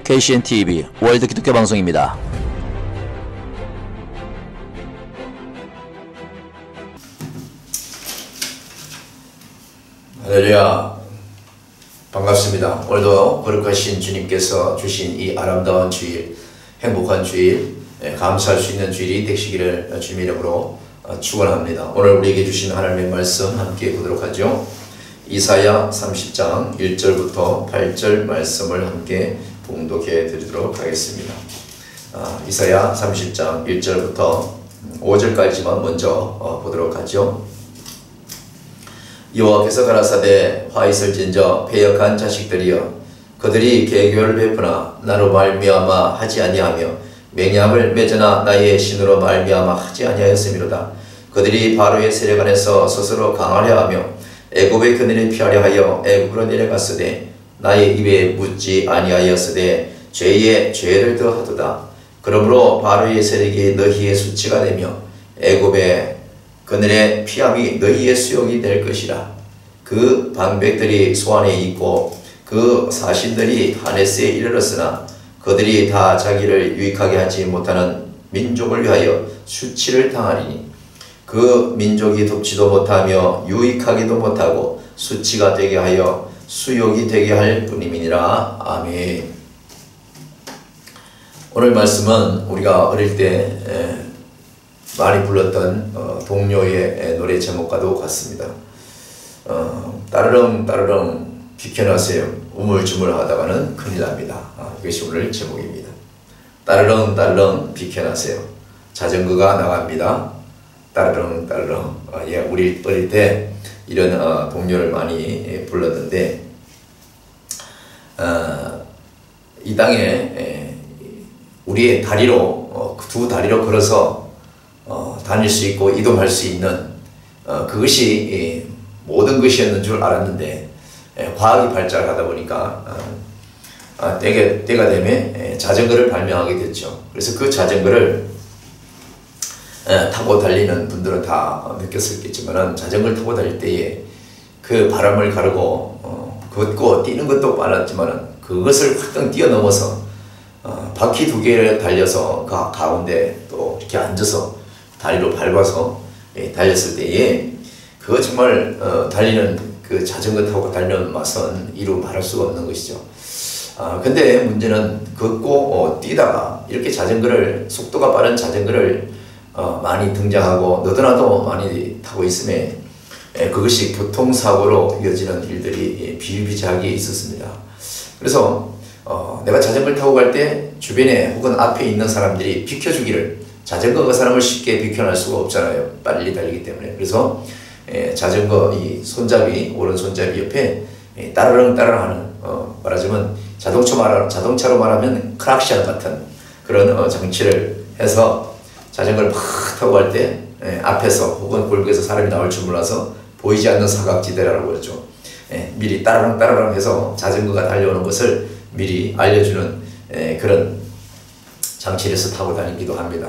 KCN-TV 월드 기독교 방송입니다. 할렐루야, 반갑습니다. 오늘도 거룩하신 주님께서 주신 이 아름다운 주일, 행복한 주일, 감사할 수 있는 주일이 되시기를 주님의 이름으로 축원합니다. 오늘 우리에게 주신 하나님의 말씀 함께 보도록 하죠. 이사야 30장 1절부터 8절 말씀을 함께 봉독해 드리도록 하겠습니다. 이사야 30장 1절부터 5절까지만 먼저 보도록 하죠. 여호와께서 가라사대 화 있을진저 패역한 자식들이여, 그들이 계교를 베푸나 나로 말미암아 하지 아니하며 맹약을 맺으나 나의 신으로 말미암아 하지 아니하였음이로다. 그들이 바로의 세력 안에서 스스로 강하려 하며 애굽의 그늘에 피하려 하여 애굽으로 내려갔으되 나의 입에 묻지 아니하였으되 죄에 죄를 더하도다. 그러므로 바로의 세력이 너희의 수치가 되며 애굽의 그늘의 피함이 너희의 수욕이 될 것이라. 그 방백들이 소안에 있고 그 사신들이 하네스에 이르렀으나 그들이 다 자기를 유익하게 하지 못하는 민족을 위하여 수치를 당하리니 그 민족이 돕지도 못하며 유익하기도 못하고 수치가 되게 하여 수욕이 되게 할 뿐임이니라. 아멘. 오늘 말씀은 우리가 어릴 때 많이 불렀던 동요의 노래 제목과도 같습니다. 따르릉 따르릉 비켜나세요. 우물쭈물 하다가는 큰일 납니다. 이것이 오늘 제목입니다. 따르릉 따르릉 비켜나세요. 자전거가 나갑니다. 따르릉 따르릉. 우리 어릴 때 이런 동요를 많이 불렀는데, 이 땅에 우리의 다리로 두 다리로 걸어서 다닐 수 있고 이동할 수 있는 그것이 모든 것이었는 줄 알았는데, 과학이 발달하다 보니까 때가 되면 자전거를 발명하게 됐죠. 그래서 그 자전거를 타고 달리는 분들은 다 느꼈었겠지만, 자전거를 타고 달릴 때에 그 바람을 가르고 걷고 뛰는 것도 빨랐지만 그것을 확 뛰어넘어서 바퀴 두 개를 달려서 그 가운데 또 이렇게 앉아서 다리로 밟아서 달렸을 때에 그거 정말 달리는 그 자전거 타고 달리는 맛은 이루 말할 수가 없는 것이죠. 근데 문제는 걷고 뛰다가 이렇게 자전거를, 속도가 빠른 자전거를 많이 등장하고 너도나도 많이 타고 있음에 그것이 교통사고로 이어지는 일들이 비일비재하게 있었습니다. 그래서 내가 자전거를 타고 갈 때 주변에 혹은 앞에 있는 사람들이 비켜주기를, 자전거가 사람을 쉽게 비켜날 수가 없잖아요. 빨리 달리기 때문에. 그래서 자전거 이 손잡이, 오른손잡이 옆에 따르릉 따르릉 하는, 말하자면 자동차로 말하면 크락션 같은 그런 장치를 해서 자전거를 팍 타고 갈 때 앞에서 혹은 골목에서 사람이 나올 줄 몰라서 보이지 않는 사각지대라고 그러죠. 미리 따르릉 따르릉 해서 자전거가 달려오는 것을 미리 알려주는 그런 장치를 해서 타고 다니기도 합니다.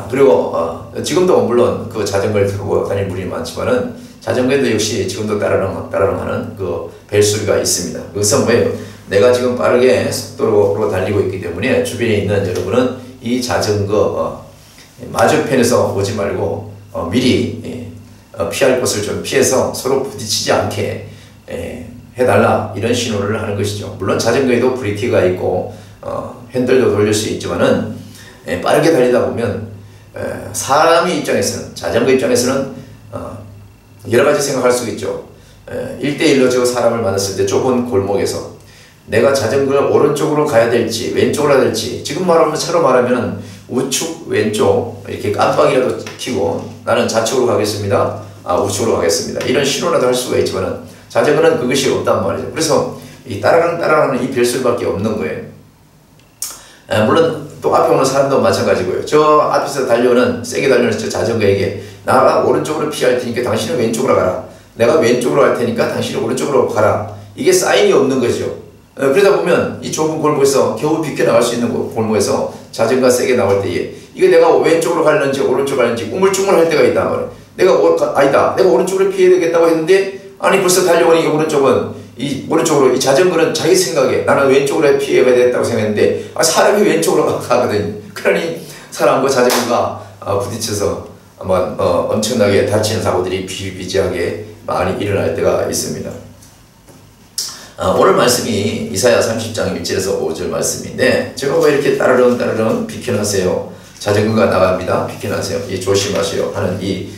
그리고 지금도 물론 그 자전거를 타고 다니는 분이 많지만은 자전거에도 역시 지금도 따르릉 따르릉 하는 그 벨소리가 있습니다. 그것은 뭐예요? 내가 지금 빠르게 속도로 달리고 있기 때문에 주변에 있는 여러분은 이 자전거 맞은편에서 오지 말고 미리 피할 곳을 좀 피해서 서로 부딪히지 않게 해달라, 이런 신호를 하는 것이죠. 물론 자전거에도 브레이크가 있고 핸들도 돌릴 수 있지만은 빠르게 달리다 보면 사람의 입장에서는, 자전거 입장에서는 여러 가지 생각할 수 있죠. 1대1로 저 사람을 만났을 때 좁은 골목에서 내가 자전거를 오른쪽으로 가야 될지 왼쪽으로 가야 될지, 지금 말하면 차로 말하면 우측 왼쪽 이렇게 깜빡이라도 켜고 나는 좌측으로 가겠습니다, 우측으로 가겠습니다, 이런 신호라도 할 수가 있지만 자전거는 그것이 없단 말이죠. 그래서 이 따라가는 따라가는 이 벨소리밖에 없는 거예요. 물론 또 앞에 오는 사람도 마찬가지고요. 저 앞에서 달려오는, 세게 달려오는 저 자전거에게 나가 오른쪽으로 피할 테니까 당신은 왼쪽으로 가라, 내가 왼쪽으로 갈 테니까 당신은 오른쪽으로 가라, 이게 사인이 없는 거죠. 그러다 보면 이 좁은 골목에서 겨우 비켜나갈 수 있는 골목에서 자전거가 세게 나올 때에 이게 내가 왼쪽으로 갈는지 오른쪽으로 갈는지 우물쭈물 할 때가 있단 말이에요. 내가 아니다, 내가 오른쪽으로 피해야 되겠다고 했는데 아니 벌써 달려오니 오른쪽은 이 오른쪽으로 이 자전거는 자기 생각에 나는 왼쪽으로 피해가 됐다고 생각했는데 사람이 왼쪽으로 가거든요. 그러니 사람과 자전거가 부딪혀서 아마 엄청나게 다치는 사고들이 비일비재하게 많이 일어날 때가 있습니다. 오늘 말씀이 이사야 30장 1절에서 5절 말씀인데 제가 왜 이렇게 따르릉 비켜나세요. 자전거가 나갑니다. 비켜나세요. 조심하세요 하는 이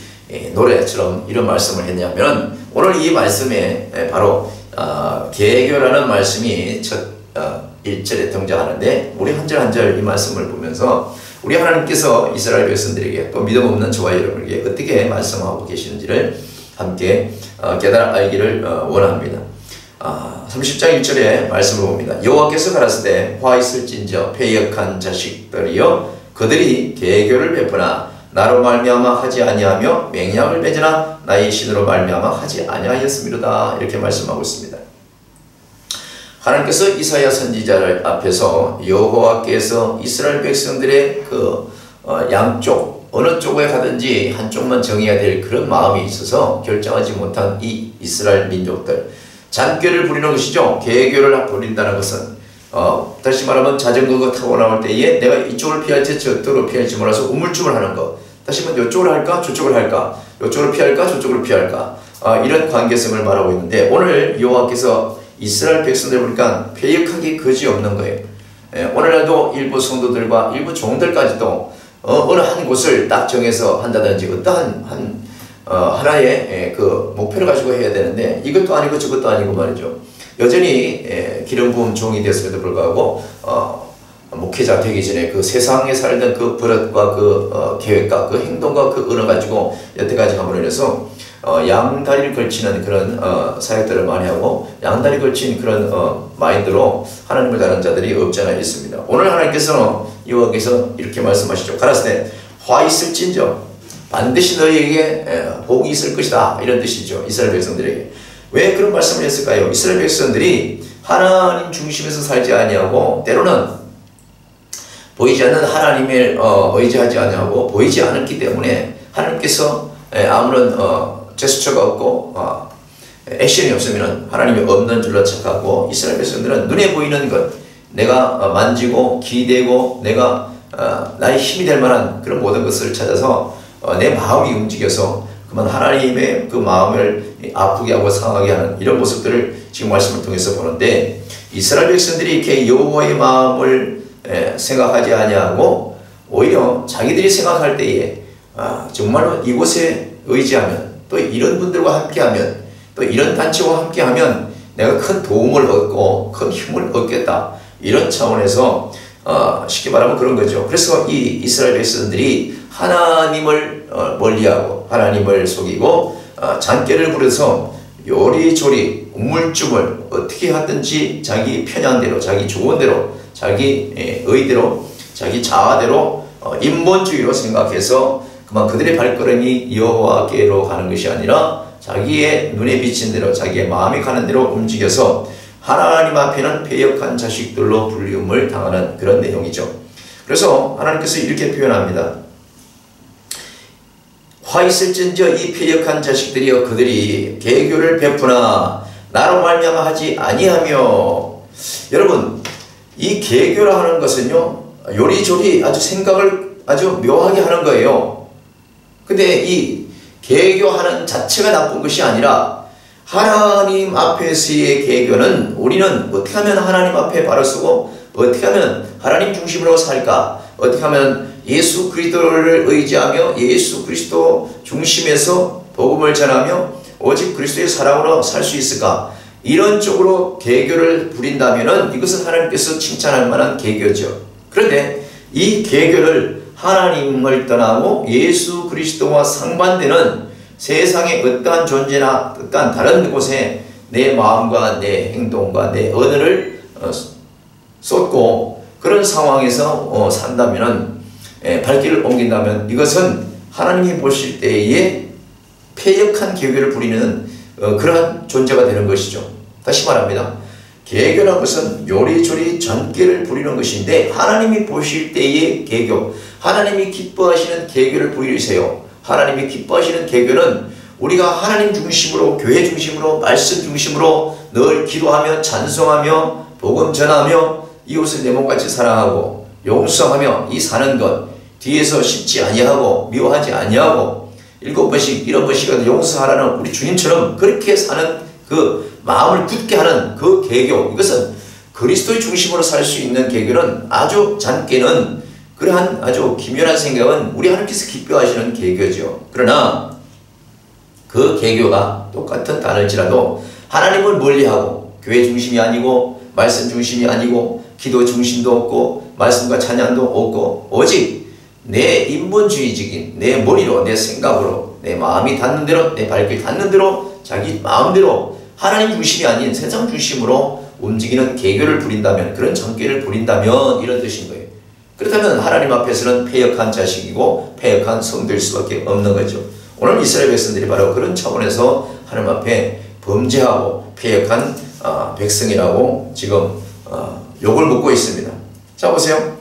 노래처럼 이런 말씀을 했냐면 오늘 이 말씀에 바로 개교라는 말씀이 첫 1절에 등장하는데 우리 한 절 한 절 이 말씀을 보면서 우리 하나님께서 이스라엘 백성들에게 또 믿음 없는 저와 여러분에게 어떻게 말씀하고 계시는지를 함께 깨달아 알기를 원합니다. 30장 1절에 말씀을 봅니다. 여호와께서 가라사대 화 있을진저 패역한 자식들이여 그들이 개교를 베푸나 나로 말미암아 하지 아니하며 맹약을 맺으나 나의 신으로 말미암아 하지 아니하였음이로다. 이렇게 말씀하고 있습니다. 하나님께서 이사야 선지자를 앞에서 여호와께서 이스라엘 백성들의 그 양쪽 어느 쪽에 가든지 한쪽만 정해야 될 그런 마음이 있어서 결정하지 못한 이 이스라엘 민족들 잔꾀를 부리는 것이죠. 개교를 부린다는 것은 다시 말하면 자전거 타고 나올 때에 내가 이쪽을 피할지 저쪽으로 피할지 몰라서 우물쭈물하는 것. 다시 말하면 이쪽으로 할까 저쪽으로 할까 이쪽으로 피할까 저쪽으로 피할까 이런 관계성을 말하고 있는데 오늘 여호와께서 이스라엘 백성들 보니까 패역하기 그지없는 거예요. 오늘날도 일부 성도들과 일부 종들까지도 어느 한 곳을 딱 정해서 한다든지 어떠한 하나의 그 목표를 가지고 해야 되는데 이것도 아니고 저것도 아니고 말이죠. 여전히 기름 부음 종이 됐음에도 불구하고 목회자 되기 전에 그 세상에 살던 그 버릇과 그 계획과 그 행동과 그 언어 가지고 여태까지 함으로 인해서 양다리를 걸치는 그런 사역들을 많이 하고 양다리 걸친 그런 마인드로 하나님을 다른 자들이 없지 않아 있습니다. 오늘 하나님께서는 여호와께서 이렇게 말씀하시죠. 가라사대 화 있을진저 반드시 너희에게 복이 있을 것이다. 이런 뜻이죠. 이스라엘 백성들에게. 왜 그런 말씀을 했을까요? 이스라엘 백성들이 하나님 중심에서 살지 아니하고 때로는 보이지 않는 하나님을 의지하지 아니하고 보이지 않았기 때문에 하나님께서 아무런 제스처가 없고 액션이 없으면 하나님이 없는 줄로 착하고 이스라엘 백성들은 눈에 보이는 것 내가 만지고 기대고 내가 나의 힘이 될 만한 그런 모든 것을 찾아서 내 마음이 움직여서 그만 하나님의 그 마음을 아프게 하고 상하게 하는 이런 모습들을 지금 말씀을 통해서 보는데 이스라엘 백성들이 이렇게 여호와의 마음을 생각하지 아니하고 오히려 자기들이 생각할 때에 정말로 이곳에 의지하면 또 이런 분들과 함께하면 또 이런 단체와 함께하면 내가 큰 도움을 얻고 큰 힘을 얻겠다 이런 차원에서 쉽게 말하면 그런 거죠. 그래서 이 이스라엘 백성들이 하나님을 멀리하고 하나님을 속이고 잔꾀를 부려서 요리조리 우물쭈물 어떻게 하든지 자기 편향대로 자기 조언대로 자기 의대로 자기 자아대로 인본주의로 생각해서 그만 그들의 발걸음이 여호와께로 가는 것이 아니라 자기의 눈에 비친 대로 자기의 마음이 가는 대로 움직여서 하나님 앞에는 패역한 자식들로 불리움을 당하는 그런 내용이죠. 그래서 하나님께서 이렇게 표현합니다. 화 있을진저 이 패역한 자식들이여 그들이 개교를 베푸나 나로 말미암아 하지 아니하며. 여러분 이 개교라 하는 것은요 요리조리 아주 생각을 아주 묘하게 하는 거예요. 근데 이 개교하는 자체가 나쁜 것이 아니라 하나님 앞에서의 개교는 우리는 어떻게 하면 하나님 앞에 발을 쓰고 어떻게 하면 하나님 중심으로 살까, 어떻게 하면 예수 그리스도를 의지하며 예수 그리스도 중심에서 복음을 전하며 오직 그리스도의 사랑으로 살 수 있을까, 이런 쪽으로 개교를 부린다면 이것은 하나님께서 칭찬할 만한 개교죠. 그런데 이 개교를 하나님을 떠나고 예수 그리스도와 상반되는 세상의 어떠한 존재나 어떠한 다른 곳에 내 마음과 내 행동과 내 언어를 쏟고 그런 상황에서 산다면, 발길을 옮긴다면 이것은 하나님이 보실 때에 패역한 개교를 부리는 그러한 존재가 되는 것이죠. 다시 말합니다. 개교라는 것은 요리조리 잔꾀를 부리는 것인데 하나님이 보실 때의 개교, 하나님이 기뻐하시는 개교를 부리세요. 하나님이 기뻐하시는 개교는 우리가 하나님 중심으로, 교회 중심으로, 말씀 중심으로 늘 기도하며 찬송하며 복음 전하며 이웃을 내 몸같이 사랑하고 용서하며 이 사는 것 뒤에서 씹지 아니하고 미워하지 아니하고 7번씩 7번씩 용서하라는 우리 주님처럼 그렇게 사는 그 마음을 굳게 하는 그 개교, 이것은 그리스도의 중심으로 살 수 있는 개교는 아주 작게는 그러한 아주 기묘한 생각은 우리 하나님께서 기뻐하시는 개교죠. 그러나 그 개교가 똑같은 단어일지라도 하나님을 멀리하고 교회 중심이 아니고 말씀 중심이 아니고 기도 중심도 없고 말씀과 찬양도 없고 오직 내 인본주의적인 내 머리로 내 생각으로 내 마음이 닿는 대로 내 발길이 닿는 대로 자기 마음대로 하나님 중심이 아닌 세상 중심으로 움직이는 개교를 부린다면, 그런 정계를 부린다면 이런 뜻인 거예요. 그렇다면 하나님 앞에서는 패역한 자식이고 패역한 성될 수밖에 없는 거죠. 오늘 이스라엘 백성들이 바로 그런 차원에서 하나님 앞에 범죄하고 패역한 백성이라고 지금 욕을 먹고 있습니다. 자 보세요.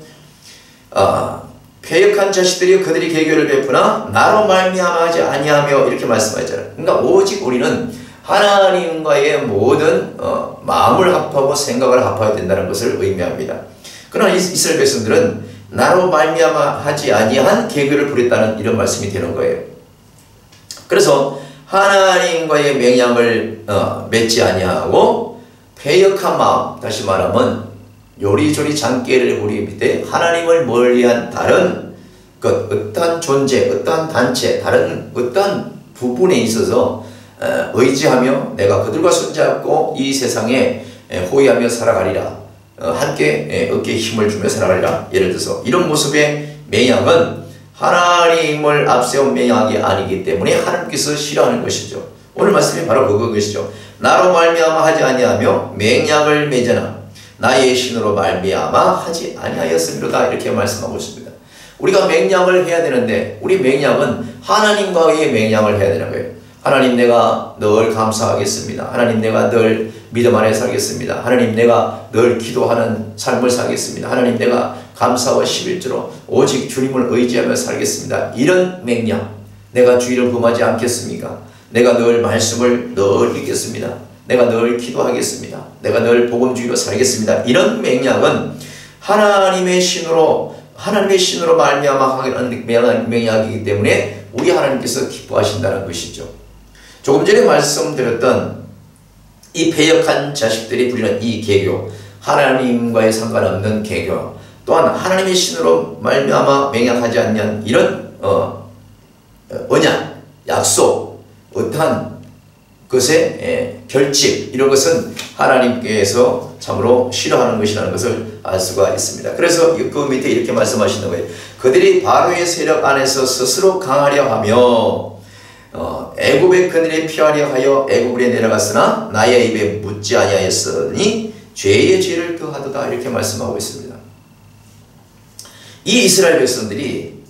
패역한 자식들이 그들이 개교를 베푸나 나로 말미암아 하지 아니하며 이렇게 말씀하잖아요. 그러니까 오직 우리는 하나님과의 모든 마음을 합하고 생각을 합해야 된다는 것을 의미합니다. 그러나 이스라엘 백성들은 나로 말미암아 하지 아니한 개교를 부렸다는 이런 말씀이 되는 거예요. 그래서 하나님과의 맹약을 맺지 아니하고 패역한 마음, 다시 말하면 요리조리 장깨를 부리기 때 하나님을 멀리한 다른 것, 어떠한 존재, 어떠한 단체, 다른 어떠한 부분에 있어서 의지하며 내가 그들과 손잡고 이 세상에 호위하며 살아가리라. 함께 어깨에 힘을 주며 살아가리라. 예를 들어서 이런 모습의 맹약은 하나님을 앞세운 맹약이 아니기 때문에 하나님께서 싫어하는 것이죠. 오늘 말씀이 바로 그것이죠. 나로 말미암아 하지 아니하며 맹약을 맺으나 나의 신으로 말미암아 하지 아니하였음이로다. 이렇게 말씀하고 있습니다. 우리가 맹약을 해야 되는데 우리 맹약은 하나님과의 맹약을 해야 되는 거예요. 하나님 내가 늘 감사하겠습니다. 하나님 내가 늘 믿음 안에 살겠습니다. 하나님 내가 늘 기도하는 삶을 살겠습니다. 하나님 내가 감사와 11조로 오직 주님을 의지하며 살겠습니다. 이런 맹약, 내가 주의를 범하지 않겠습니까? 내가 늘 말씀을 늘 읽겠습니다. 내가 늘 기도하겠습니다. 내가 늘 복음주의로 살겠습니다. 이런 맹약은 하나님의 신으로 말미암아 하는 맹약이기 때문에 우리 하나님께서 기뻐하신다는 것이죠. 조금 전에 말씀드렸던 이 패역한 자식들이 부리는 이 개교, 하나님과의 상관없는 개교, 또한 하나님의 신으로 말미암아 맹약하지 않는 이런 언약, 약속, 어떠한 것의 결집, 이런 것은 하나님께서 참으로 싫어하는 것이라는 것을 알 수가 있습니다. 그래서 그 밑에 이렇게 말씀하시는 거예요. 그들이 바로의 세력 안에서 스스로 강하려 하며 애굽의 그늘에 피하려 하여 애굽에 내려갔으나 나의 입에 묻지 아니하였으니 죄의 죄를 더하도다. 이렇게 말씀하고 있습니다. 이 이스라엘 백성들이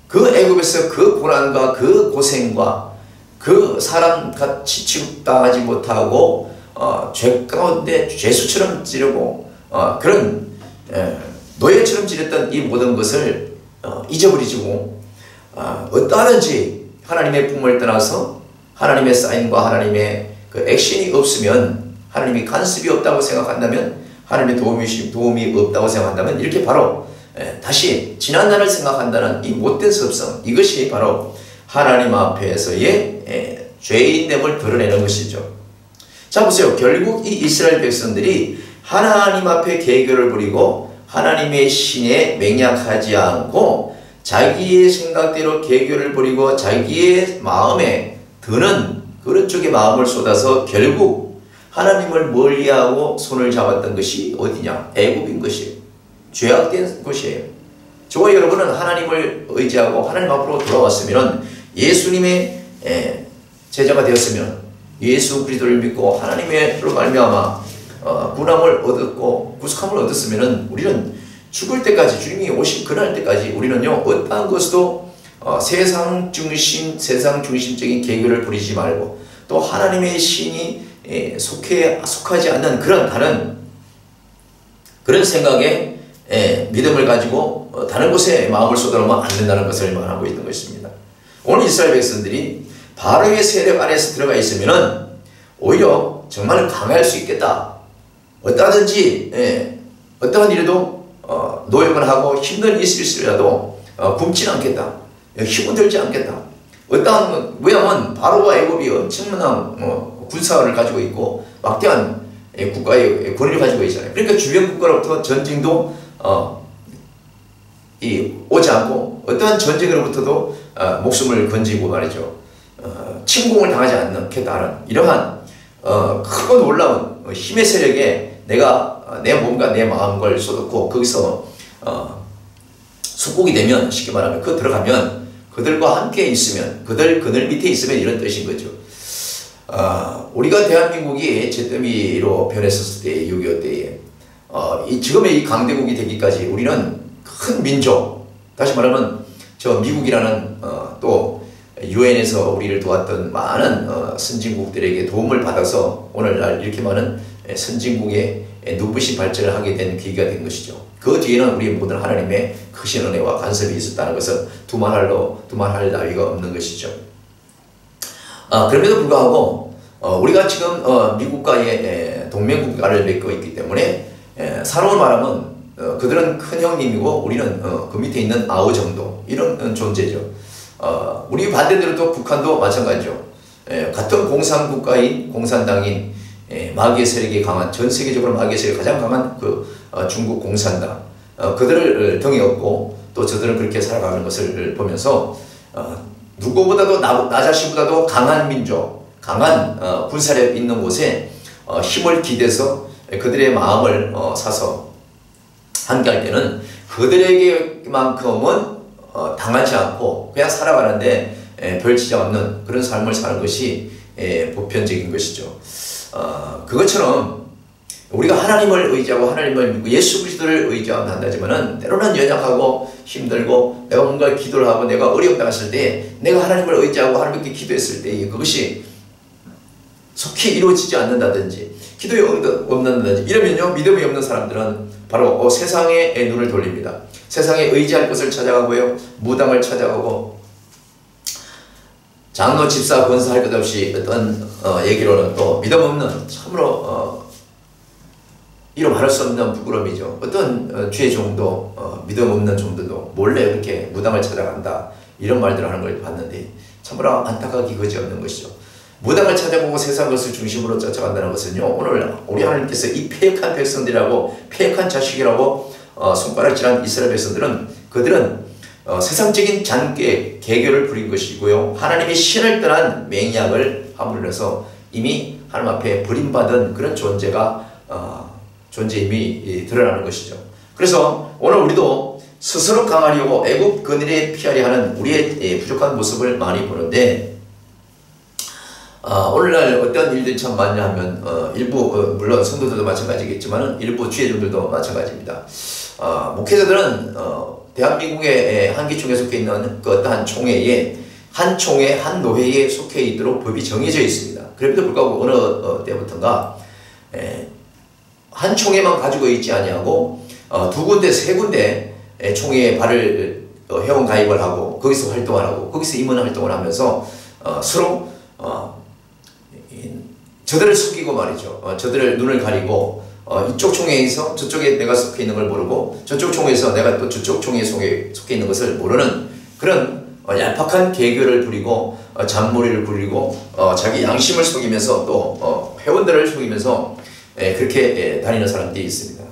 그 애굽에서 그 고난과 그 고생과 그 사람같이 취급당하지 못하고 죄 가운데 죄수처럼 찌르고 그런 노예처럼 찌렸던 이 모든 것을 잊어버리고 어떠하든지 하나님의 품을 떠나서 하나님의 사인과 하나님의 그 액션이 없으면, 하나님이 간섭이 없다고 생각한다면, 하나님의 도움이 없다고 생각한다면 이렇게 바로 다시 지난날을 생각한다는 이 못된 습성, 이것이 바로 하나님 앞에서의 죄인됨을 드러내는 것이죠. 자 보세요. 결국 이 이스라엘 백성들이 하나님 앞에 개교를 부리고 하나님의 신에 맹약하지 않고 자기의 생각대로 개교를 부리고 자기의 마음에 드는 그런 쪽에 마음을 쏟아서 결국 하나님을 멀리하고 손을 잡았던 것이 어디냐? 애굽인 것이에요. 죄악된 것이에요. 저와 여러분은 하나님을 의지하고 하나님 앞으로 돌아왔으면, 예수님의 제자가 되었으면, 예수 그리스도를 믿고 하나님으로 말미암아 구원함을 얻었고 구속함을 얻었으면 우리는 죽을 때까지, 주님이 오신 그날 때까지 우리는요 어떠한 것도 세상 중심적인 개교를 부리지 말고 또 하나님의 신이 속하지 않는 그런 다른 그런 생각에 믿음을 가지고 다른 곳에 마음을 쏟아놓으면 안 된다는 것을 말하고 있는 것입니다. 오늘 이스라엘 백성들이 바로의 세력 안에서 들어가 있으면 오히려 정말 강할 수 있겠다. 어떠하든지 어떠한 일에도 노력을 하고 힘든 일이 있을지라도 굶지는 않겠다. 힘은 들지 않겠다. 어떠한 왜냐하면 바로와 애굽이 엄청난 군사를 가지고 있고 막대한 국가의 권위를 가지고 있잖아요. 그러니까 주변 국가로부터 전쟁도 오지 않고 어떠한 전쟁으로부터도 목숨을 건지고 말이죠. 침공을 당하지 않겠다는 이러한 크고 놀라운 힘의 세력에 내가 내 몸과 내 마음을 쏟았고 거기서 속국이 되면 쉽게 말하면 그 들어가면 그들과 함께 있으면 그들 밑에 있으면 이런 뜻인 거죠. 우리가 대한민국이 잿더미로 변했었을 때 6.25 때에 지금의 이 강대국이 되기까지 우리는 큰 민족, 다시 말하면 저 미국이라는 또 유엔에서 우리를 도왔던 많은 선진국들에게 도움을 받아서 오늘날 이렇게 많은 선진국의 눈부신 발전을 하게 된 계기가 된 것이죠. 그 뒤에는 우리 모든 하나님의 크신 은혜와 간섭이 있었다는 것은 두말할 나위가 없는 것이죠. 그럼에도 불구하고 우리가 지금 미국과의 동맹국가를 맺고 있기 때문에 사람을 말하면 그들은 큰 형님이고 우리는 그 밑에 있는 아우 정도 이런 존재죠. 우리 반대대로 또 북한도 마찬가지죠. 같은 공산국가인 공산당인 마귀의 세력이 강한 전 세계적으로 마귀의 세력이 가장 강한 그 중국 공산당 그들을 등에 업고 또 저들은 그렇게 살아가는 것을 보면서 누구보다도 나 자신보다도 강한 민족, 강한 군사력 있는 곳에 힘을 기대서 그들의 마음을 사서 함께할 때는 그들에게만큼은 당하지 않고 그냥 살아가는데 별 지장 없는 그런 삶을 사는 것이 보편적인 것이죠. 그것처럼 우리가 하나님을 의지하고 하나님을 믿고 예수 그리스도를 의지하면 한다지만은 때로는 연약하고 힘들고 내가 뭔가 기도를 하고 내가 어려움 당했을 때 내가 하나님을 의지하고 하나님께 기도했을 때 그것이 속히 이루어지지 않는다든지 기도에 없는다든지 이러면요 믿음이 없는 사람들은 바로 세상에 눈을 돌립니다. 세상에 의지할 것을 찾아가고요 무당을 찾아가고 장로 집사 권사할 것 없이 어떤 얘기로는 또 믿음 없는 참으로 이로 말할 수 없는 부끄러움이죠. 어떤 죄 종도 믿음 없는 종들도 몰래 이렇게 무당을 찾아간다 이런 말들을 하는 걸 봤는데 참으로 안타깝기 그지없는 것이죠. 무당을 찾아보고 세상 것을 중심으로 쫓아간다는 것은요 오늘 우리 하나님께서 이 패역한 백성들이라고 패역한 자식이라고 손가락질한 이스라엘 백성들은 그들은 세상적인 잔꾀 개교를 부린 것이고요 하나님의 신을 떠난 맹약을 함으로 해서 이미 하나님 앞에 버림받은 그런 존재임이 드러나는 것이죠. 그래서 오늘 우리도 스스로 강하려고 애굽 그늘에 피하려 하는 우리의 부족한 모습을 많이 보는데 오늘날 어떤 일들이 참 많냐 하면 일부 물론 성도들도 마찬가지겠지만 일부 주의종들도 마찬가지입니다. 목회자들은 대한민국의 한기총에 속해 있는 그 어떠한 총회에 한 총회 한 노회에 속해 있도록 법이 정해져 있습니다. 그럼에도 불구하고 어느 때부터인가 한 총회만 가지고 있지 아니하고 두 군데 세 군데 총회에 발을 회원 가입을 하고 거기서 활동을 하고 거기서 임원 활동을 하면서 서로 저들을 속이고 말이죠. 저들을 눈을 가리고 이쪽 총회에서 저쪽에 내가 속해 있는 걸 모르고 저쪽 총회에서 내가 또 저쪽 총회에 속해 있는 것을 모르는 그런 얄팍한 개교를 부리고 잔머리를 굴리고 자기 양심을 속이면서 또 회원들을 속이면서 그렇게 다니는 사람들이 있습니다.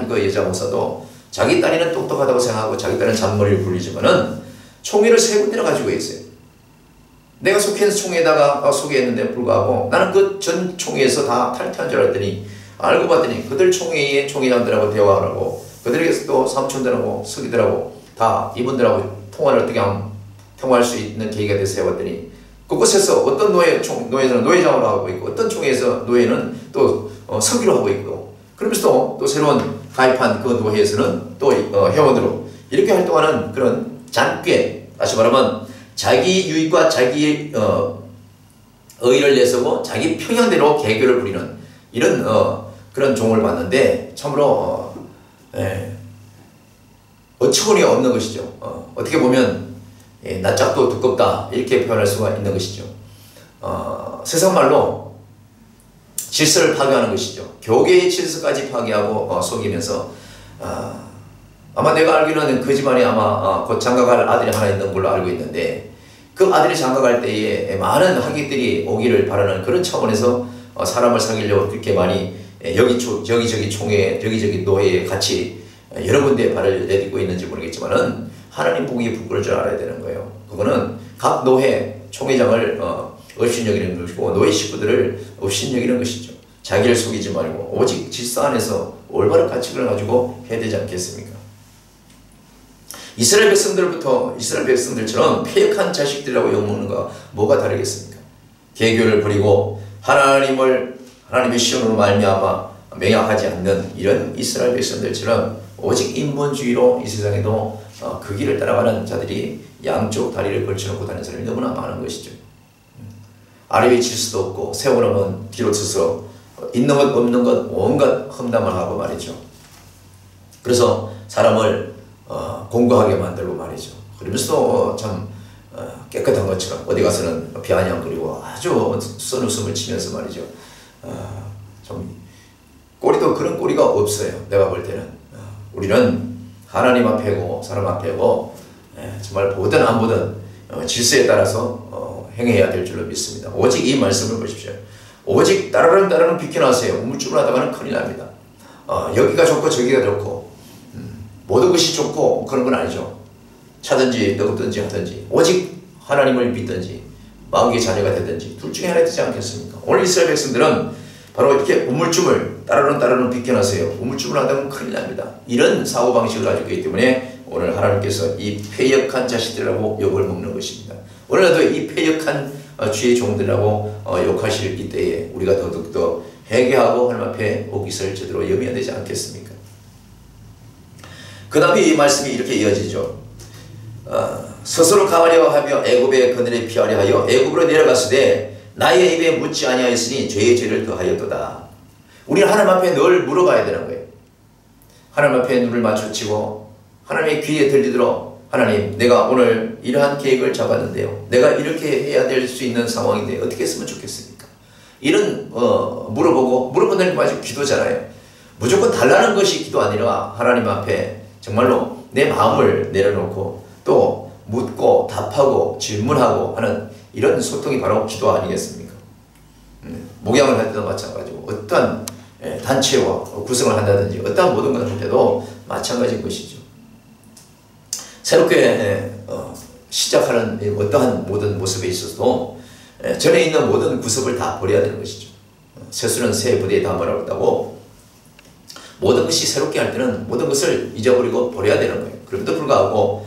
그 여자 목사도 자기 딸이는 똑똑하다고 생각하고 자기 딸은 잔머리를 굴리지만은 총회를 세 군데나 가지고 있어요. 내가 속해 있는 총회에다가 소개했는데 불구하고 나는 그 전 총회에서 다 탈퇴한 줄 알았더니 알고 봤더니 그들 총회의 총회장들하고 대화를 하고 그들에게서 또 사무총들하고 서기들하고 다 이분들하고 통화를 어떻게 하면 통화할 수 있는 계기가 돼서 해봤더니 그곳에서 어떤 노예는 노예장으로 하고 있고 어떤 총회에서 노예는 또 서기로 하고 있고 그러면서 또 새로운 가입한 그 노회에서는 또 회원으로 이렇게 활동하는 그런 잔꾀 다시 말하면 자기 유익과 자기 의의를 내세우고 자기 평양대로 개교를 부리는 이런 그런 종을 봤는데 참으로 어처구니 없는 것이죠. 어떻게 보면 낯짝도 두껍다 이렇게 표현할 수가 있는 것이죠. 세상 말로 질서를 파괴하는 것이죠. 교계의 질서까지 파괴하고 속이면서 아마 내가 알기로는 그 집안에 아마 곧 장가갈 아들이 하나 있는 걸로 알고 있는데 그 아들이 장가갈 때에 많은 하객들이 오기를 바라는 그런 차원에서 사람을 사귀려고 그렇게 많이 여기저기 총회, 여기저기 노예에 같이 여러 군데 발을 내딛고 있는지 모르겠지만은 하나님 보기에 부끄러울 줄 알아야 되는 거예요. 그거는 각 노회 총회장을 업신여기는 것이고 노예 식구들을 업신여기는 것이죠. 자기를 속이지 말고 오직 질서 안에서 올바른 가치를 가지고 해야 되지 않겠습니까? 이스라엘 백성들처럼 패역한 자식들이라고 욕먹는 것과 뭐가 다르겠습니까? 개교를 버리고 하나님의 시험으로 말미암아 맹약하지 않는 이런 이스라엘 백성들처럼 오직 인본주의로 이 세상에도 그 길을 따라가는 자들이 양쪽 다리를 걸쳐놓고 다니는 사람이 너무나 많은 것이죠. 아래에 질서도 없고 세워놓으면 뒤로 서서 있는 것 없는 것 온갖 험담을 하고 말이죠. 그래서 사람을 공고하게 만들고 말이죠. 그러면서도 참 깨끗한 것처럼 어디 가서는 비아냥거리고 아주 선웃음을 치면서 말이죠. 좀 꼬리도 그런 꼬리가 없어요. 내가 볼 때는 우리는 하나님 앞에고 사람 앞에고 정말 보든 안 보든 질서에 따라서 행해야 될 줄로 믿습니다. 오직 이 말씀을 보십시오. 오직 따르는 비켜나세요. 우물쭈물 하다가는 큰일 납니다. 여기가 좋고 저기가 좋고 모든 것이 좋고 그런 건 아니죠. 차든지 뜨겁든지 하든지 오직 하나님을 믿든지 마귀의 자녀가 되든지 둘 중에 하나 되지 않겠습니까? 오늘 이스라엘 백성들은 바로 이렇게 우물쭈물 따르는 비켜나세요. 우물쭈물 하다면 큰일 납니다. 이런 사고방식을 가지고 있기 때문에 오늘 하나님께서 이 패역한 자식들이라고 욕을 먹는 것입니다. 오늘날도 이 패역한 주의 종들이라고 욕하실 이때에 우리가 더욱더 회개하고 하나님 앞에 오기를 제대로 염해야 되지 않겠습니까? 그 다음에 이 말씀이 이렇게 이어지죠. 스스로 강하려 하며 애굽의 그늘에 피하려 하여 애굽으로 내려갔으되 나의 입에 묻지 아니하였으니 죄의 죄를 더하였도다. 우리는 하나님 앞에 늘 물어봐야 되는 거예요. 하나님 앞에 눈을 마주치고 하나님의 귀에 들리도록 하나님, 내가 오늘 이러한 계획을 잡았는데요. 내가 이렇게 해야 될 수 있는 상황인데 어떻게 했으면 좋겠습니까? 이런 물어보는 게 마치 기도잖아요. 무조건 달라는 것이 기도 아니라 하나님 앞에 정말로 내 마음을 내려놓고 또 묻고 답하고 질문하고 하는 이런 소통이 바로 기도 아니겠습니까? 목양을 할 때도 마찬가지고 어떠한 단체와 구성을 한다든지 어떠한 모든 것을 할 때도 마찬가지인 것이죠. 새롭게 시작하는 어떠한 모든 모습에 있어서도 전에 있는 모든 구습을 다 버려야 되는 것이죠. 세수는 새 부대에 담으라고 했다고 모든 것이 새롭게 할 때는 모든 것을 잊어버리고 버려야 되는 거예요. 그럼에도 불구하고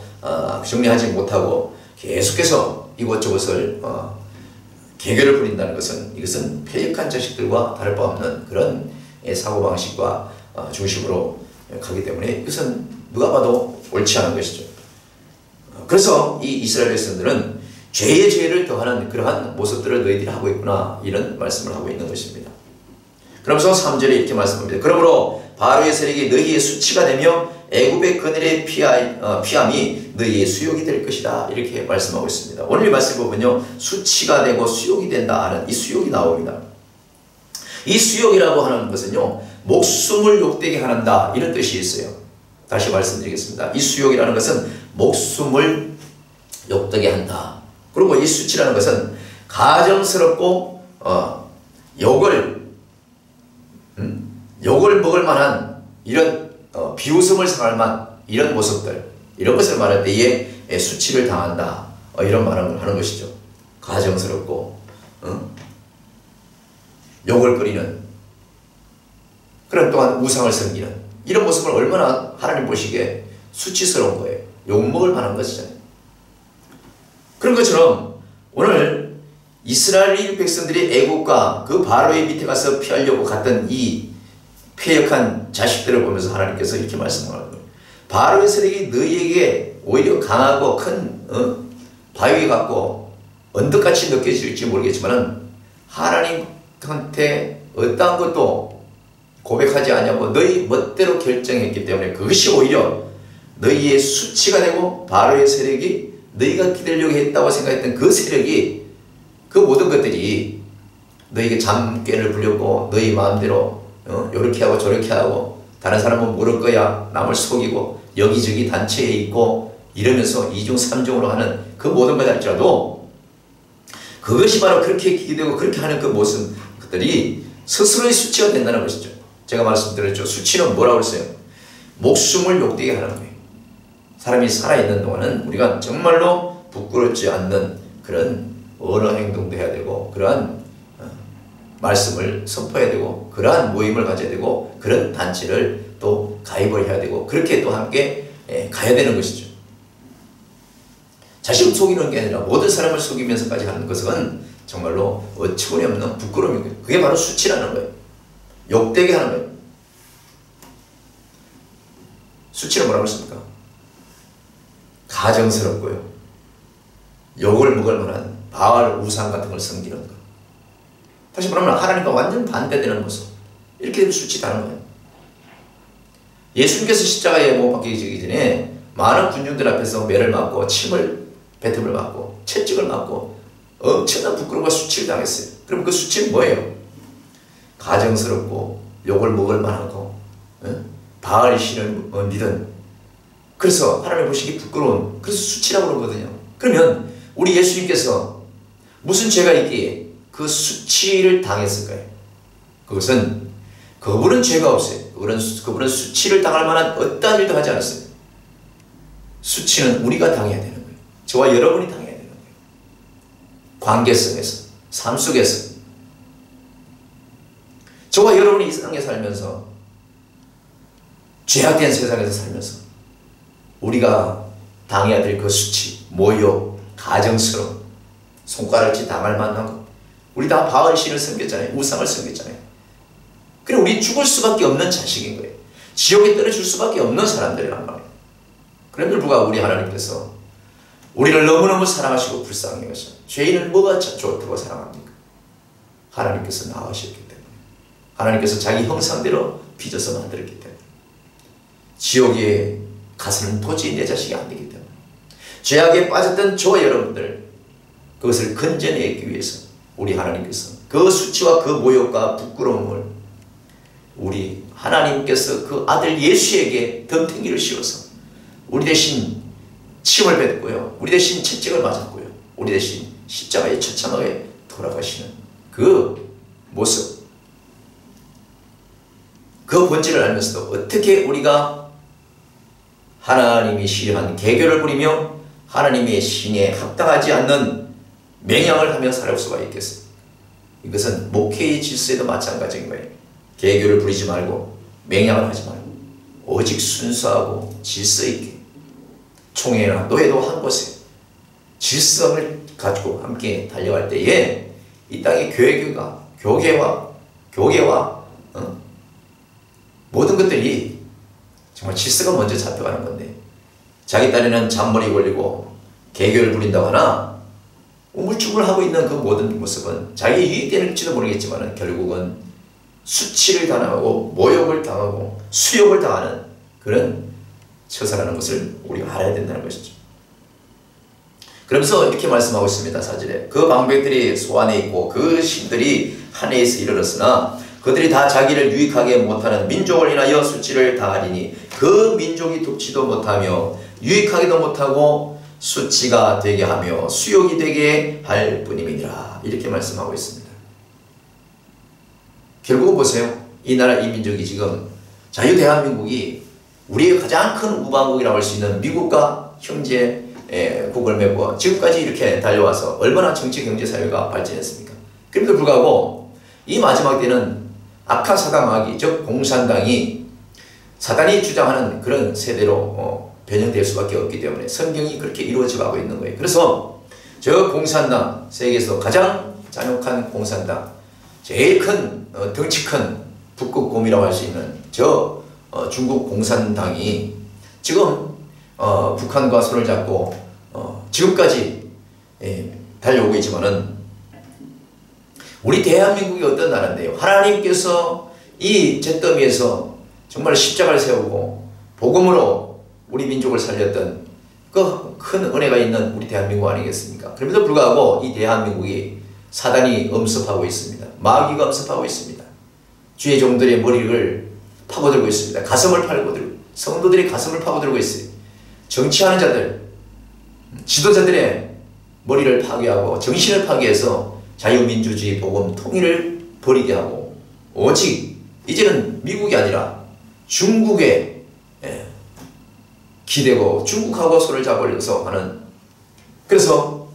정리하지 못하고 계속해서 이곳저곳을 개교를 부린다는 것은 이것은 패역한 자식들과 다를 바 없는 그런 사고방식과 중심으로 가기 때문에 이것은 누가 봐도 옳지 않은 것이죠. 그래서 이 이스라엘 백성들은 죄의 죄를 더하는 그러한 모습들을 너희들이 하고 있구나 이런 말씀을 하고 있는 것입니다. 그러면서 3절에 이렇게 말씀합니다. 그러므로 바로의 세력이 너희의 수치가 되며 애굽의 그늘의 피함이 너희의 수욕이 될 것이다 이렇게 말씀하고 있습니다. 오늘 이 말씀 보면요, 수치가 되고 수욕이 된다 하는 이 수욕이 나옵니다. 이 수욕이라고 하는 것은요, 목숨을 욕되게 한다 이런 뜻이 있어요. 다시 말씀드리겠습니다. 이 수욕이라는 것은 목숨을 욕되게 한다. 그리고 이 수치라는 것은 가정스럽고 욕을 먹을 만한 이런 비웃음을 상할 만한 이런 모습들, 이런 것을 말할 때에 수치를 당한다 이런 말을 하는 것이죠. 가정스럽고 욕을 거리는 그런 또한 우상을 섬기는 이런 모습을 얼마나 하나님 보시기에 수치스러운 거예요. 욕먹을 만한 것이잖아요. 그런 것처럼 오늘 이스라엘 백성들이 애국과 그 바로의 밑에 가서 피하려고 갔던 이 패역한 자식들을 보면서 하나님께서 이렇게 말씀하는 거예요. 바로의 세력이 너희에게 오히려 강하고 큰 바위 같고 언덕같이 느껴질지 모르겠지만 하나님한테 어떠한 것도 고백하지 않냐고 너희 멋대로 결정했기 때문에 그것이 오히려 너희의 수치가 되고 바로의 세력이 너희가 기대려고 했다고 생각했던 그 세력이 그 모든 것들이 너에게 잠깨를 부려고 너희 마음대로 요렇게 하고 저렇게 하고 다른 사람은 모를 거야. 남을 속이고 여기저기 단체에 있고 이러면서 이중 삼중으로 하는 그 모든 것을 할지라도 그것이 바로 그렇게 기대고 그렇게 하는 그 모습 것들이 스스로의 수치가 된다는 것이죠. 제가 말씀드렸죠. 수치는 뭐라고 했어요? 목숨을 욕되게 하는 거예요. 사람이 살아있는 동안은 우리가 정말로 부끄럽지 않는 그런 언어 행동도 해야 되고 그러한 말씀을 선포해야 되고 그러한 모임을 가져야 되고 그런 단체를 또 가입을 해야 되고 그렇게 또 함께 가야 되는 것이죠. 자신을 속이는 게 아니라 모든 사람을 속이면서까지 하는 것은 정말로 어처구니 없는 부끄러움인 거예요. 그게 바로 수치라는 거예요. 욕되게 하는 거예요. 수치는 뭐라고 했습니까? 가정스럽고요. 욕을 먹을 만한 바알 우상 같은 걸 섬기는 것. 다시 말하면 하나님과 완전 반대되는 모습. 이렇게 되면 수치다는 거예요. 예수님께서 십자가에 못 박히기 전에 많은 군중들 앞에서 매를 맞고 침을 뱉음을 맞고 채찍을 맞고 엄청난 부끄러움과 수치를 당했어요. 그럼 그 수치는 뭐예요? 가정스럽고 욕을 먹을 만하고 바알 신을 믿은 그래서 하나님 보시기 부끄러운 그래서 수치라고 그러거든요. 그러면 우리 예수님께서 무슨 죄가 있기에 그 수치를 당했을까요? 그것은 그분은 죄가 없어요. 그분은 수치를 당할 만한 어떠한 일도 하지 않았어요. 수치는 우리가 당해야 되는 거예요. 저와 여러분이 당해야 되는 거예요. 관계성에서, 삶 속에서. 저와 여러분이 이 세상에 살면서 죄악된 세상에서 살면서 우리가 당해야 될 그 수치, 모욕, 가정스러움, 손가락질 당할 만한 것. 우리 다 바알 신을 섬겼잖아요. 우상을 섬겼잖아요. 그래 우리 죽을 수밖에 없는 자식인 거예요. 지옥에 떨어질 수밖에 없는 사람들이란 말이에요. 그런데 불구하고 우리 하나님께서 우리를 너무너무 사랑하시고 불쌍히 여기셔. 죄인은 뭐가 좋다고 사랑합니까? 하나님께서 낳으셨기 때문에. 하나님께서 자기 형상대로 빚어서 만들었기 때문에. 지옥에 가서는 도저히 내 자식이 안 되기 때문에. 죄악에 빠졌던 저와 여러분들 그것을 건져내기 위해서 우리 하나님께서 그 수치와 그 모욕과 부끄러움을 우리 하나님께서 그 아들 예수에게 덤탱이를 씌워서 우리 대신 침을 뱉고요. 우리 대신 채찍을 맞았고요. 우리 대신 십자가의 처참하게 돌아가시는 그 모습 그 본질을 알면서도 어떻게 우리가 하나님이 싫어하는 개교를 부리며 하나님의 신에 합당하지 않는 맹약을 하며 살아올 수가 있겠어요. 이것은 목회의 질서에도 마찬가지인 거예요. 개교를 부리지 말고 맹약을 하지 말고 오직 순수하고 질서 있게 총회나 노예도 한 곳에 질서를 가지고 함께 달려갈 때에 이 땅의 교계와 모든 것들이 정말 질서가 먼저 잡혀가는 건데 자기 딴에는 잔머리 걸리고 개교를 부린다고 하나 우물쭈물하고 있는 그 모든 모습은 자기 이익되는지도 모르겠지만 결국은 수치를 당하고 모욕을 당하고 수욕을 당하는 그런 처사라는 것을 우리가 알아야 된다는 것이죠. 그러면서 이렇게 말씀하고 있습니다. 4절에 그 방백들이 소안에 있고 그 신들이 하늘에서 이르렀으나 그들이 다 자기를 유익하게 못하는 민족을 인하여 수치를 당하리니 그 민족이 돕지도 못하며 유익하게도 못하고 수치가 되게 하며 수욕이 되게 할 뿐임이니라. 이렇게 말씀하고 있습니다. 결국 보세요. 이 나라 이 민족이 지금 자유 대한민국이 우리의 가장 큰 우방국이라고 할 수 있는 미국과 형제 국을 맺고 지금까지 이렇게 달려와서 얼마나 정치 경제 사회가 발전했습니까? 그럼에도 불구하고 이 마지막 때는 악한 사당마귀 즉 공산당이 사단이 주장하는 그런 세대로 변형될 수밖에 없기 때문에 성경이 그렇게 이루어져 가고 있는 거예요. 그래서 저 공산당 세계에서 가장 잔혹한 공산당 제일 큰 덩치 큰 북극곰이라고 할 수 있는 저 중국 공산당이 지금 북한과 손을 잡고 지금까지 달려오고 있지만은 우리 대한민국이 어떤 나라인데요. 하나님께서 이 잿더미에서 정말 십자가를 세우고 복음으로 우리 민족을 살렸던 그 큰 은혜가 있는 우리 대한민국 아니겠습니까? 그럼에도 불구하고 이 대한민국이 사단이 엄습하고 있습니다. 마귀가 엄습하고 있습니다. 주의 종들의 머리를 파고들고 있습니다. 가슴을 파고들고, 성도들의 가슴을 파고들고 있어요. 정치하는 자들, 지도자들의 머리를 파괴하고 정신을 파괴해서 자유민주주의, 복음, 통일을 버리게 하고, 오직 이제는 미국이 아니라 중국에 기대고 중국하고 손을 잡으려서 하는, 그래서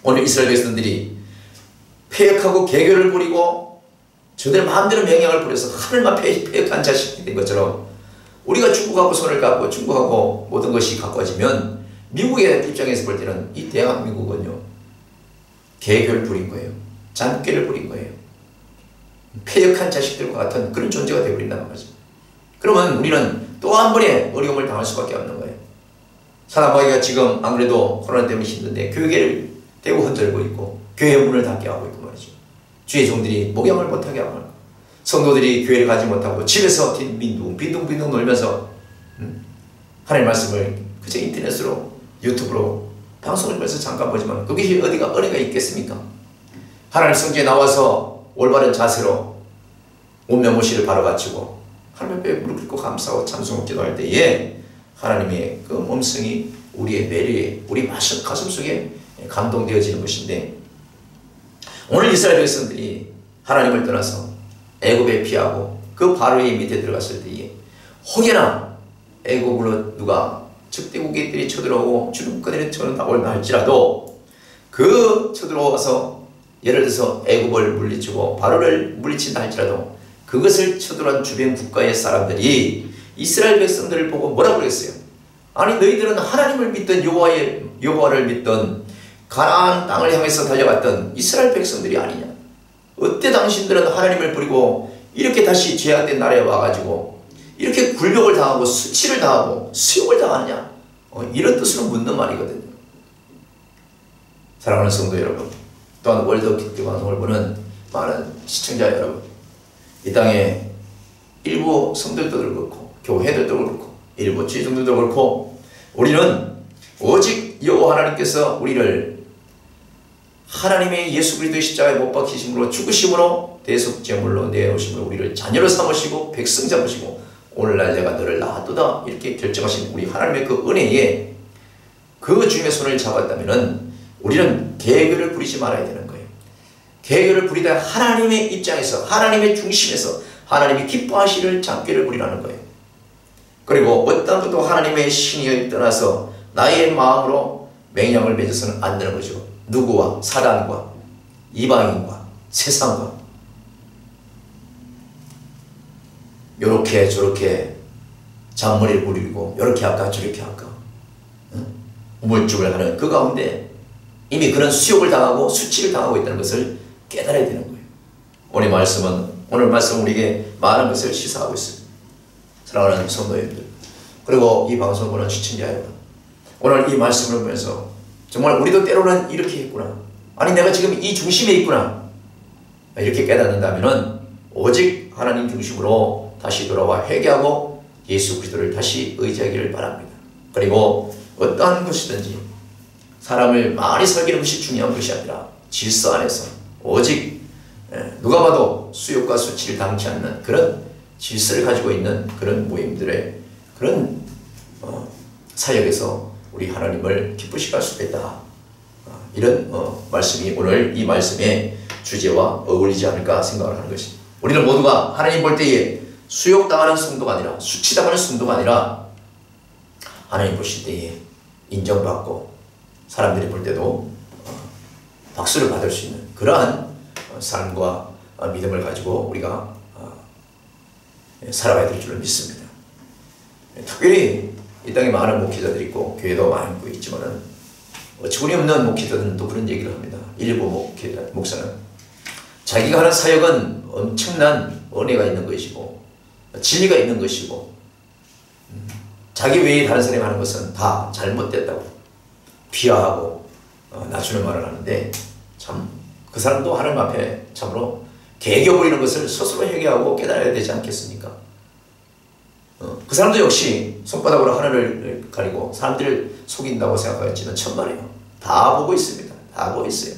오늘 이스라엘 백성들이 폐역하고 개교를 부리고 저들 마음대로 명령을 부려서 하늘만 폐역한 자식이 된 것처럼 우리가 중국하고 손을 잡고 중국하고 모든 것이 가까워지면 미국의 입장에서 볼 때는 이 대한민국은요, 개교를 부린 거예요. 잔꾀를 부린 거예요. 폐역한 자식들과 같은 그런 존재가 되어버린다는 거죠. 그러면 우리는 또 한 번의 어려움을 당할 수밖에 없는 거예요. 사단마귀가 지금 안 그래도 코로나 때문에 힘든데 교회를 대고 흔들고 있고 교회 문을 닫게 하고 있고 말이죠. 주의 종들이 목양을 못하게 하고 말고, 성도들이 교회를 가지 못하고 집에서 빈둥빈둥 놀면서 하나님의 말씀을 그저 인터넷으로 유튜브로 방송을 통해서 잠깐 보지만 그게 어디가 은혜가 있겠습니까? 하나님 성전에 나와서 올바른 자세로 온면모시를 바로 갖추고 하나님 앞에 무릎 꿇고 감사하고 찬송 기도할 때에 하나님의 그 음성이 우리의 뇌리에, 우리 가슴 속에 감동되어지는 것인데, 오늘 이스라엘 백성들이 하나님을 떠나서 애굽에 피하고 그 바로의 밑에 들어갔을 때에 혹여나 애굽으로 누가 적대국들이 쳐들어오고 주름거리를 쳐나올다 할지라도 그 쳐들어와서 예를 들어서 애굽을 물리치고 바로를 물리친다 할지라도 그것을 쳐들어온 주변 국가의 사람들이 이스라엘 백성들을 보고 뭐라고 그랬어요? 아니 너희들은 하나님을 믿던 여호와를 믿던 가나안 땅을 향해서 달려갔던 이스라엘 백성들이 아니냐? 어때 당신들은 하나님을 버리고 이렇게 다시 죄악된 나라에 와가지고 이렇게 굴욕을 당하고 수치를 당하고 수욕을 당하느냐? 이런 뜻으로 묻는 말이거든요. 사랑하는 성도 여러분, 또한 월드 기독교 방송을 보는 많은 시청자 여러분, 이 땅에 일부 성들도 그렇고 교회들도 그렇고 일부 지중들도 그렇고 우리는 오직 여호와 하나님께서 우리를 하나님의 예수 그리스도의 십자가에 못 박히심으로 죽으심으로 대속제물로 내어오심으로 우리를 자녀로 삼으시고 백성 잡으시고 오늘날 내가 너를 낳았도다 이렇게 결정하신 우리 하나님의 그 은혜에 그 주님의 손을 잡았다면 우리는 개교를 부리지 말아야 되는 거예요. 개교를 부리다 하나님의 입장에서 하나님의 중심에서 하나님이 기뻐하시는 잔꾀를 부리라는 거예요. 그리고 어떤 것도 하나님의 신의를 떠나서 나의 마음으로 맹령을 맺어서는 안 되는 거죠. 누구와 사단과 이방인과 세상과 요렇게 저렇게 잔머리를 부리고 요렇게 할까 저렇게 할까 우물쭈물 하는 그 가운데 이미 그런 수욕을 당하고 수치를 당하고 있다는 것을 깨달아야 되는 거예요. 오늘 말씀은 우리에게 많은 것을 시사하고 있습니다. 사랑하는 성도님들, 그리고 이 방송을 보는 시청자 여러분, 오늘 이 말씀을 보면서 정말 우리도 때로는 이렇게 했구나, 아니 내가 지금 이 중심에 있구나 이렇게 깨닫는다면 오직 하나님 중심으로 다시 돌아와 회개하고 예수 그리스도를 다시 의지하기를 바랍니다. 그리고 어떠한 것이든지 사람을 많이 섬기는 것이 중요한 것이 아니라 질서 안에서 오직 누가 봐도 수욕과 수치를 당치 않는 그런 질서를 가지고 있는 그런 모임들의 그런 사역에서 우리 하나님을 기쁘시게 할 수 있다. 이런 말씀이 오늘 이 말씀의 주제와 어울리지 않을까 생각을 하는 것입니다. 우리는 모두가 하나님 볼 때에 수욕당하는 성도가 아니라 수치당하는 성도가 아니라 하나님 보실 때에 인정받고 사람들이 볼 때도 박수를 받을 수 있는 그러한 삶과 믿음을 가지고 우리가 살아가야 될 줄을 믿습니다. 특별히 이 땅에 많은 목회자들이 있고 교회도 많고 있지만은 어처구니 없는 목회자들은 또 그런 얘기를 합니다. 일부 목사는 자기가 하는 사역은 엄청난 은혜가 있는 것이고 진리가 있는 것이고 자기 외에 다른 사람이 하는 것은 다 잘못됐다고 비하하고 낮추는 말을 하는데 참 그 사람도 하나님 앞에 참으로 개교 부리는 것을 스스로 회개하고 깨달아야 되지 않겠습니까? 그 사람도 역시 손바닥으로 하늘을 가리고 사람들을 속인다고 생각할지는 천만에요. 다 보고 있습니다. 다 보고 있어요.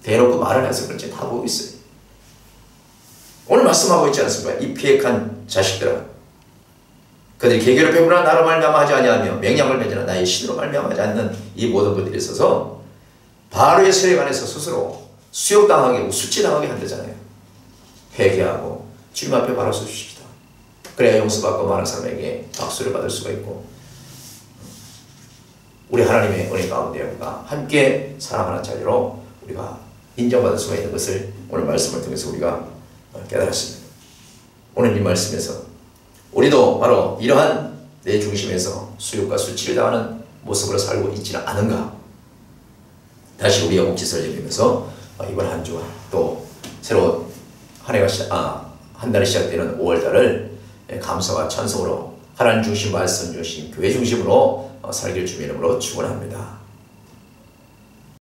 대놓고 말을 해서 그런지 다 보고 있어요. 오늘 말씀하고 있지 않습니까? 이 피획한 자식들아, 그들이 계계를 베푸나 나로 말미암아 하지 아니하며 맹약을 맺으나 나의 신으로 말미암아 하지 않는 이 모든 것들에 있어서 바로의 세력 안에서 스스로 수욕당하게 수치당하게 한다잖아요. 회개하고 주님 앞에 바로 서 주십시다. 그래야 용서받고 많은 사람에게 박수를 받을 수가 있고 우리 하나님의 은혜 가운데 우리가 함께 사랑하는 자리로 우리가 인정받을 수가 있는 것을 오늘 말씀을 통해서 우리가 깨달았습니다. 오늘 이 말씀에서 우리도 바로 이러한 내 중심에서 수욕과 수치를 당하는 모습으로 살고 있지는 않은가? 다시 우리의 묵지서를 읽으면서 이번 한 주와 또 새로 한 달이 시작되는 5월달을 감사와 찬송으로 하나님 중심, 말씀 중심, 교회 중심으로 살길 주의 이름으로 축원합니다.